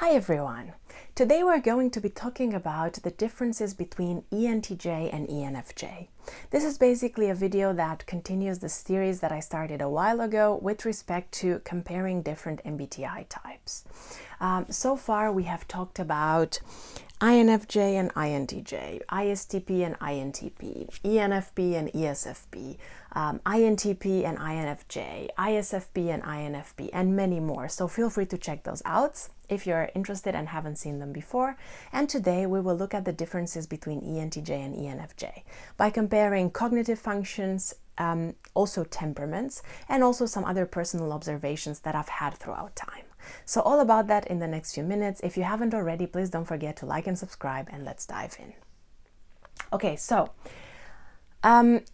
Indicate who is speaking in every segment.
Speaker 1: Hi everyone! Today we're going to be talking about the differences between ENTJ and ENFJ. This is basically a video that continues the series that I started a while ago with respect to comparing different MBTI types. So far we have talked about INFJ and INTJ, ISTP and INTP, ENFP and ESFP, INTP and INFJ, ISFP and INFP, and many more. So feel free to check those out if you're interested and haven't seen them before. And today we will look at the differences between ENTJ and ENFJ by comparing cognitive functions, also temperaments, and also some other personal observations that I've had throughout time. So all about that in the next few minutes. If you haven't already, please don't forget to like and subscribe, and let's dive in. Okay, so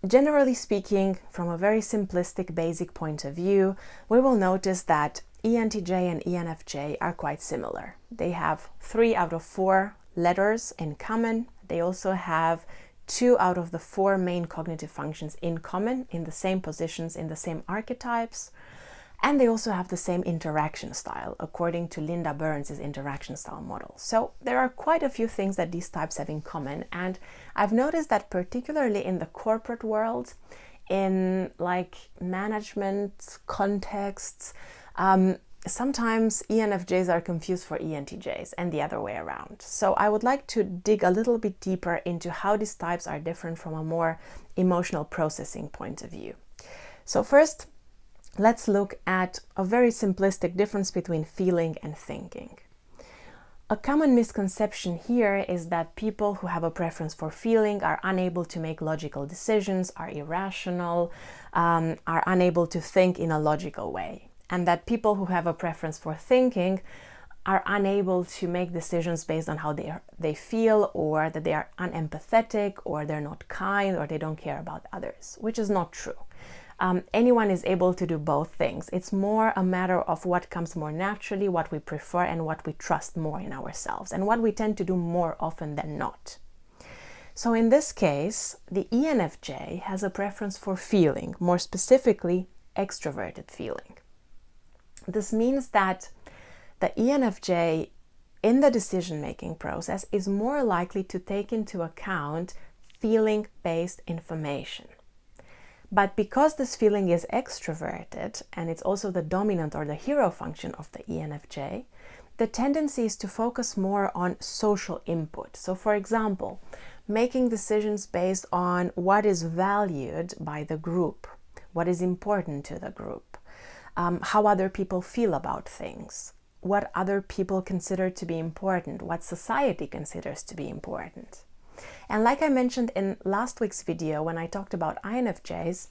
Speaker 1: generally speaking, from a very simplistic, basic point of view, we will notice that ENTJ and ENFJ are quite similar. They have 3 out of 4 letters in common. They also have 2 out of the 4 main cognitive functions in common, in the same positions, in the same archetypes. And they also have the same interaction style, according to Linda Burns' interaction style model. So there are quite a few things that these types have in common. And I've noticed that particularly in the corporate world, in like management contexts, sometimes ENFJs are confused for ENTJs and the other way around. So I would like to dig a little bit deeper into how these types are different from a more emotional processing point of view. So first, let's look at a very simplistic difference between feeling and thinking. A common misconception here is that people who have a preference for feeling are unable to make logical decisions, are irrational, are unable to think in a logical way. And that people who have a preference for thinking are unable to make decisions based on how they feel, or that they are unempathetic, or they're not kind, or they don't care about others, which is not true. Anyone is able to do both things. It's more a matter of what comes more naturally, what we prefer, and what we trust more in ourselves, and what we tend to do more often than not. So in this case, the ENFJ has a preference for feeling, more specifically, extroverted feeling. This means that the ENFJ in the decision-making process is more likely to take into account feeling-based information. But because this feeling is extroverted, and it's also the dominant or the hero function of the ENFJ, the tendency is to focus more on social input. So for example, making decisions based on what is valued by the group, what is important to the group, how other people feel about things, what other people consider to be important, what society considers to be important. And like I mentioned in last week's video when I talked about INFJs,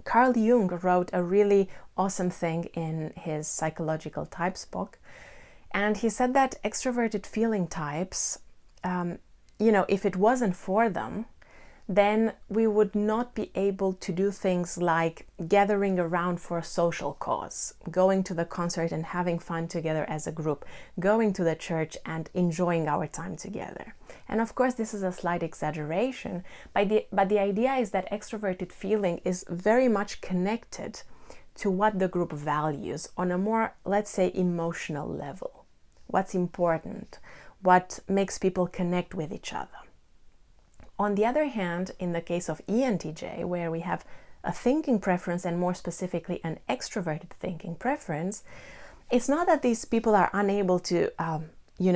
Speaker 1: Carl Jung wrote a really awesome thing in his Psychological Types book. And he said that extroverted feeling types, if it wasn't for them, then we would not be able to do things like gathering around for a social cause, going to the concert and having fun together as a group, going to the church and enjoying our time together. And of course, this is a slight exaggeration, but the idea is that extroverted feeling is very much connected to what the group values on a more, let's say, emotional level. What's important, what makes people connect with each other. On the other hand, in the case of ENTJ, where we have a thinking preference and more specifically an extroverted thinking preference, it's not that these people are unable to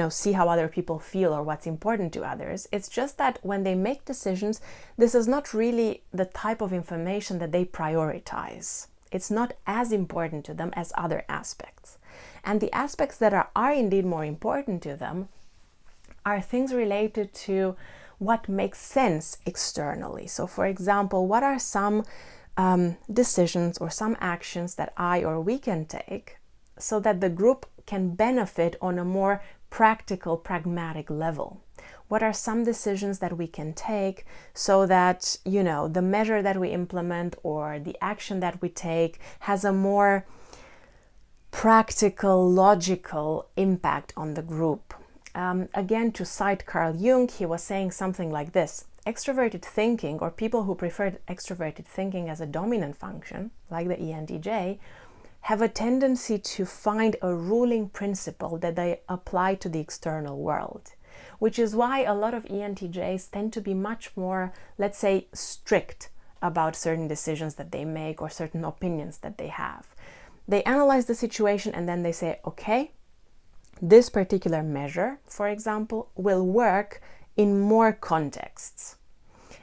Speaker 1: see how other people feel or what's important to others. It's just that when they make decisions, this is not really the type of information that they prioritize. It's not as important to them as other aspects. And the aspects that are indeed more important to them are things related to what makes sense externally. So for example, what are some decisions or some actions that I or we can take so that the group can benefit on a more practical, pragmatic level? What are some decisions that we can take so that, the measure that we implement or the action that we take has a more practical, logical impact on the group? Again, to cite Carl Jung, he was saying something like this: extroverted thinking, or people who prefer extroverted thinking as a dominant function, like the ENTJ, have a tendency to find a ruling principle that they apply to the external world, which is why a lot of ENTJs tend to be much more, let's say, strict about certain decisions that they make or certain opinions that they have. They analyze the situation and then they say, okay, this particular measure, for example, will work in more contexts.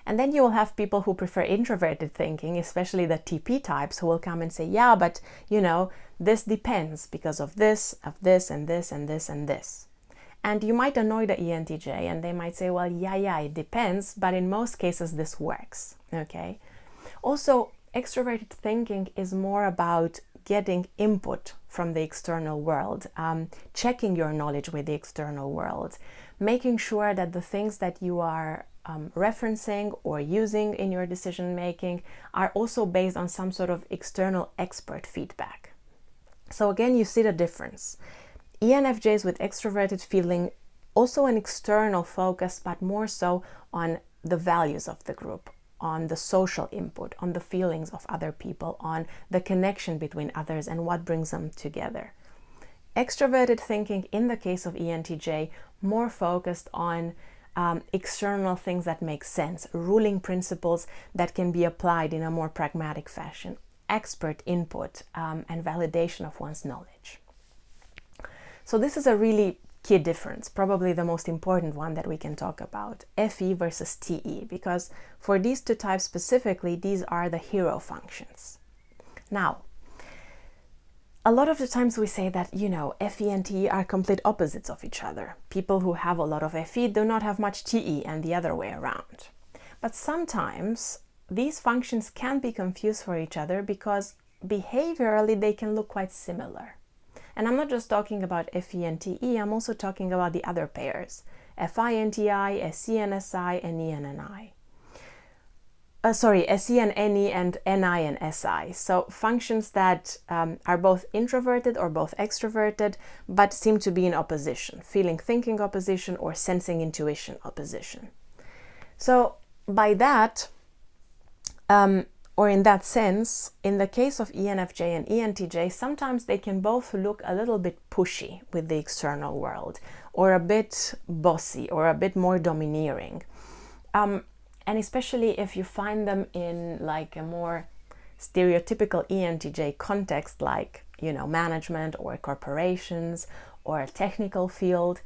Speaker 1: And then you will have people who prefer introverted thinking, especially the TP types, who will come and say, yeah, but this depends because of this, and this, and this, and this. And you might annoy the ENTJ and they might say, well, yeah, it depends, but in most cases this works, okay? Also, extroverted thinking is more about getting input from the external world, checking your knowledge with the external world, making sure that the things that you are referencing or using in your decision making are also based on some sort of external expert feedback. So again, you see the difference. ENFJs with extroverted feeling, also an external focus, but more so on the values of the group, on the social input, on the feelings of other people, on the connection between others and what brings them together. Extroverted thinking, in the case of ENTJ, more focused on external things that make sense, ruling principles that can be applied in a more pragmatic fashion, expert input, and validation of one's knowledge. So this is a really key difference, probably the most important one that we can talk about, FE versus TE, because for these two types specifically, these are the hero functions. Now, a lot of the times we say that, FE and TE are complete opposites of each other. People who have a lot of FE do not have much TE and the other way around. But sometimes these functions can be confused for each other because behaviorally they can look quite similar. And I'm not just talking about FE and TE, I'm also talking about the other pairs, FI and TI, SE and SI, and E and NI. SE and NE and NI and SI. So functions that are both introverted or both extroverted, but seem to be in opposition, feeling thinking opposition or sensing intuition opposition. So by that, or in that sense, in the case of ENFJ and ENTJ, sometimes they can both look a little bit pushy with the external world, or a bit bossy, or a bit more domineering. And especially if you find them in like a more stereotypical ENTJ context, like, management or corporations or a technical field,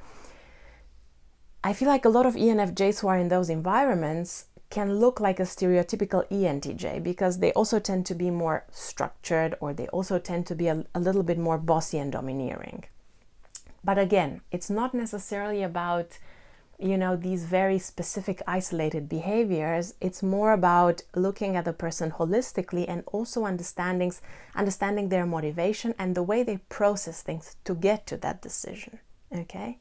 Speaker 1: I feel like a lot of ENFJs who are in those environments can look like a stereotypical ENTJ because they also tend to be more structured, or they also tend to be a little bit more bossy and domineering. But again, it's not necessarily about these very specific isolated behaviors. It's more about looking at the person holistically and also understanding their motivation and the way they process things to get to that decision. Okay.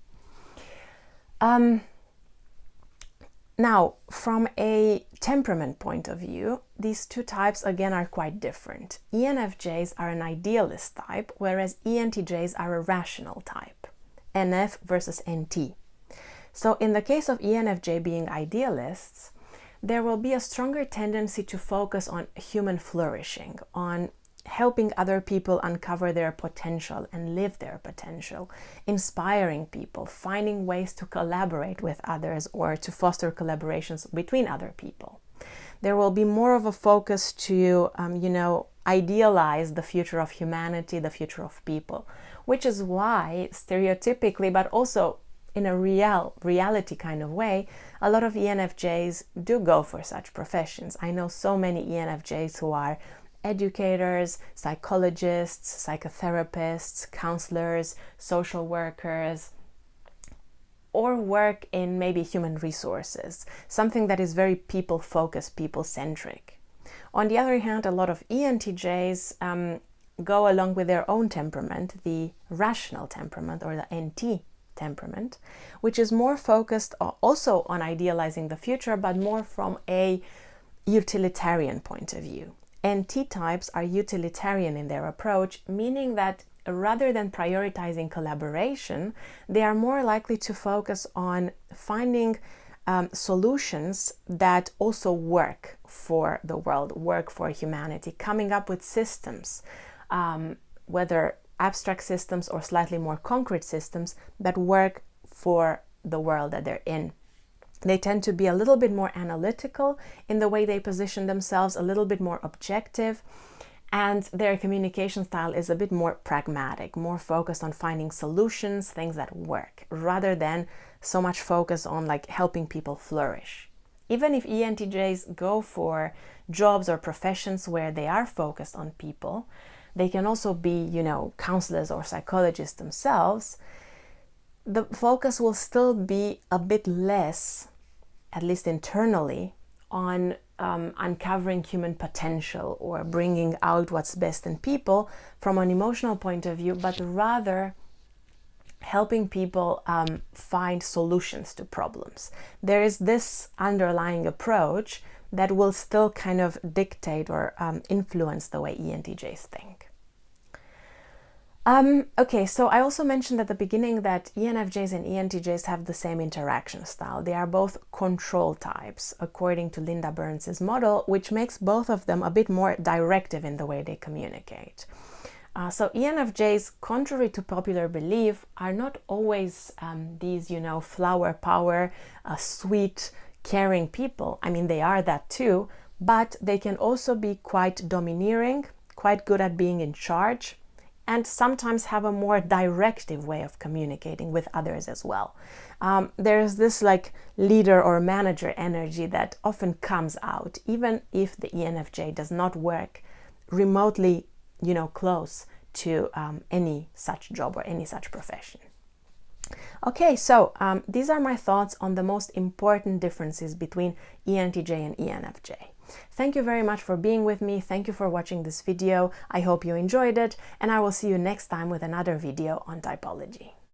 Speaker 1: Now, from a temperament point of view, these two types again are quite different. ENFJs are an idealist type, whereas ENTJs are a rational type. NF versus NT. So in the case of ENFJ being idealists, there will be a stronger tendency to focus on human flourishing, on helping other people uncover their potential and live their potential, inspiring people, finding ways to collaborate with others or to foster collaborations between other people. There will be more of a focus to, idealize the future of humanity, the future of people, which is why stereotypically, but also in a reality kind of way, a lot of ENFJs do go for such professions. I know so many ENFJs who are educators, psychologists, psychotherapists, counselors, social workers, or work in maybe human resources, something that is very people-focused, people-centric. On the other hand, a lot of ENTJs go along with their own temperament, the rational temperament or the NT temperament, which is more focused also on idealizing the future, but more from a utilitarian point of view. NT types are utilitarian in their approach, meaning that rather than prioritizing collaboration, they are more likely to focus on finding solutions that also work for the world, work for humanity, coming up with systems, whether abstract systems or slightly more concrete systems that work for the world that they're in. They tend to be a little bit more analytical in the way they position themselves, a little bit more objective, and their communication style is a bit more pragmatic, more focused on finding solutions, things that work, rather than so much focus on like helping people flourish. Even if ENTJs go for jobs or professions where they are focused on people, they can also be, counselors or psychologists themselves. The focus will still be a bit less, at least internally, on uncovering human potential or bringing out what's best in people from an emotional point of view, but rather helping people find solutions to problems. There is this underlying approach that will still kind of dictate or influence the way ENTJs think. Okay, so I also mentioned at the beginning that ENFJs and ENTJs have the same interaction style. They are both control types, according to Linda Burns's model, which makes both of them a bit more directive in the way they communicate. So ENFJs, contrary to popular belief, are not always these, flower power, sweet, caring people. I mean, they are that too, but they can also be quite domineering, quite good at being in charge, and sometimes have a more directive way of communicating with others as well. There's this like leader or manager energy that often comes out, even if the ENFJ does not work remotely, close to any such job or any such profession. Okay, so these are my thoughts on the most important differences between ENTJ and ENFJ. Thank you very much for being with me. Thank you for watching this video. I hope you enjoyed it, and I will see you next time with another video on typology.